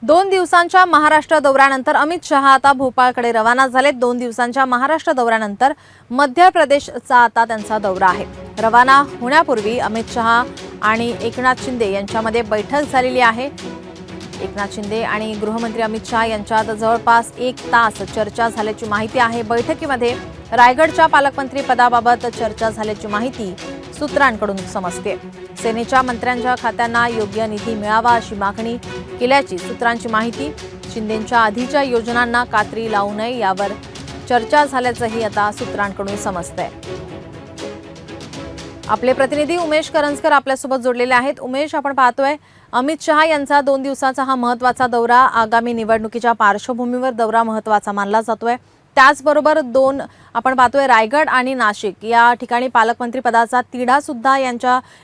2 दिवसांच्या महाराष्ट्र दौऱ्यानंतर अमित शहा आता भोपाळकडे रवाना झालेत। 2 दिवसांच्या महाराष्ट्र दौऱ्यानंतर मध्य प्रदेशचा आता त्यांचा दौरा आहे। रवाना होण्यापूर्वी अमित शहा आणि एकनाथ शिंदे यांच्यामध्ये बैठक झालेली आहे। एकनाथ शिंदे आणि गृहमंत्री अमित शहा यांच्यात जवळपास 1 तास चर्चा झाल्याची माहिती आहे। बैठकीमध्ये रायगडच्या पालकमंत्री पदाबाबत चर्चा झाल्याची माहिती सूत्रांकडून समजते। सेनेच्या मंत्र्यांच्या खात्यांना योग्य निधी मिळावा अशी मागणी केल्याची सूत्रांची माहिती। शिंदेंच्या आधीच्या योजनांना कात्री लावू नये यावर चर्चा झाल्याचंही आता सूत्रांकडून समजतंय। आपले प्रतिनिधी उमेश करंजकर आपल्यासोबत जोडलेले आहेत। उमेश, आपण पाहतोय अमित शहा यांचा 2 दिवसाचा हा महत्त्वाचा दौरा, आगामी निवडणुकीच्या पार्श्वभूमीवर दौरा महत्त्वाचा मानला जातोय। त्याचबरोबर आपण पाहतोय रायगड आणि नाशिक या ठिकाणी पालकमंत्री पदाचा तिढा सुद्धा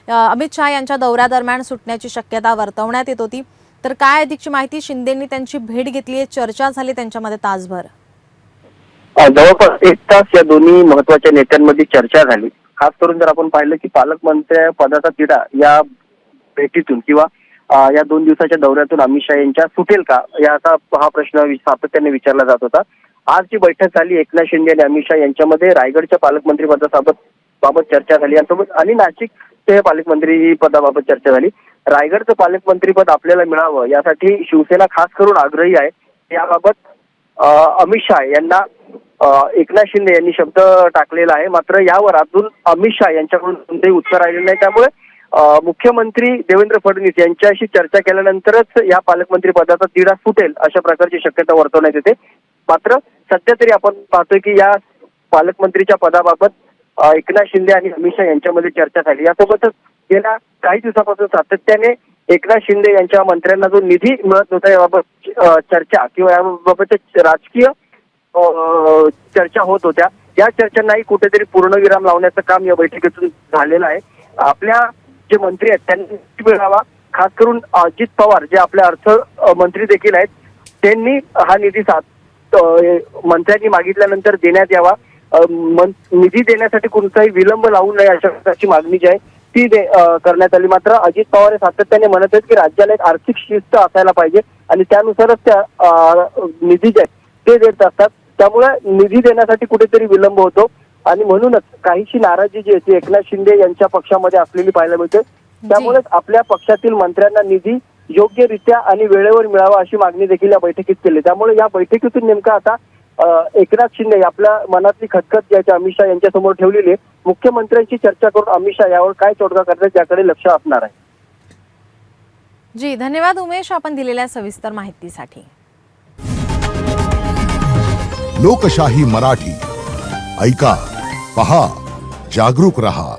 अमित शहा यांच्या दौऱ्यादरम्यान सुटण्याची शक्यता वर्तवण्यात येत होती। तर काय अधिकची माहिती? शिंदेंनी त्यांची भेट घेतली आहे, चर्चा झाली त्यांच्यामध्ये तासभर। जवळपास 1 तास या दोन्ही महत्त्वाच्या नेत्यांमध्ये चर्चा झाली। खास करून जर आपण पाहिलं की पालकमंत्री पदाचा तिढा या भेटीतून किंवा या 2 दिवसाच्या दौऱ्यातून अमित शहा यांच्या सुटेल का, याचा हा प्रश्न सातत्याने विचारला जात होता। आज जी बैठक झाली एकनाथ शिंदे आणि अमित शहा यांच्यामध्ये रायगडच्या पालकमंत्री पदाबाबत चर्चा झाली आणि नाशिकच्या पालकमंत्री पदाबाबत चर्चा झाली। रायगडचं पालकमंत्रीपद आपल्याला मिळावं यासाठी शिवसेना खास करून आग्रही आहे। याबाबत अमित शहा यांना एकनाथ शिंदे यांनी शब्द टाकलेला आहे। मात्र यावर अजून अमित शहा यांच्याकडून कोणतेही उत्तर आलेलं नाही। त्यामुळे मुख्यमंत्री देवेंद्र फडणवीस यांच्याशी चर्चा केल्यानंतरच या पालकमंत्री पदाचा तिढा सुटेल अशा प्रकारची शक्यता वर्तवण्यात येते। मात्र सध्या तरी आपण पाहतोय की या पालकमंत्रीच्या पदाबाबत एकनाथ शिंदे आणि अमित शहा यांच्यामध्ये चर्चा झाली। यासोबतच गेल्या काही दिवसापासून सातत्याने एकनाथ शिंदे यांच्या मंत्र्यांना जो निधी मिळत नव्हता याबाबत चर्चा किंवा याबाबत राजकीय चर्चा होत होत्या। या चर्चांनाही कुठेतरी पूर्णविराम लावण्याचं काम या बैठकीतून झालेलं आहे। आपल्या जे मंत्री आहेत त्यांनी मिळावा, खास करून अजित पवार जे आपले अर्थ मंत्री देखील आहेत, त्यांनी हा निधी मंत्र्यांनी मागितल्यानंतर देण्यात यावा। निधी देण्यासाठी कोणताही विलंब लावू नये अशा प्रकारची मागणी जी आहे ती करण्यात आली। मात्र अजित पवार हे सातत्याने म्हणत आहेत की राज्याला एक आर्थिक शिस्त असायला पाहिजे आणि त्यानुसारच त्या निधी जे ते देत असतात। त्यामुळे निधी देण्यासाठी कुठेतरी विलंब होतो आणि म्हणूनच काहीशी नाराजी जी आहे ती एकनाथ शिंदे यांच्या पक्षामध्ये असलेली पाहायला मिळते। त्यामुळे आपल्या पक्षातील मंत्र्यांना निधी योग्यरित्या आणि वेळेवर मिळावा अशी मागणी देखील या बैठकीत केली। त्यामुळे या बैठकीतून नेमका आता एकनाथ शिंदे आपल्या मनातली खटखट ज्याची अमित शहा यांच्या समोर ठेवलेली आहे, मुख्यमंत्र्यांची चर्चा करून अमित शहा यावर काय तोडगा करतात याकडे लक्ष असणार आहे। जी, धन्यवाद उमेश, आपण दिलेल्या सविस्तर माहितीसाठी। लोकशाही मराठी ऐका, पहा, जागरूक रहा।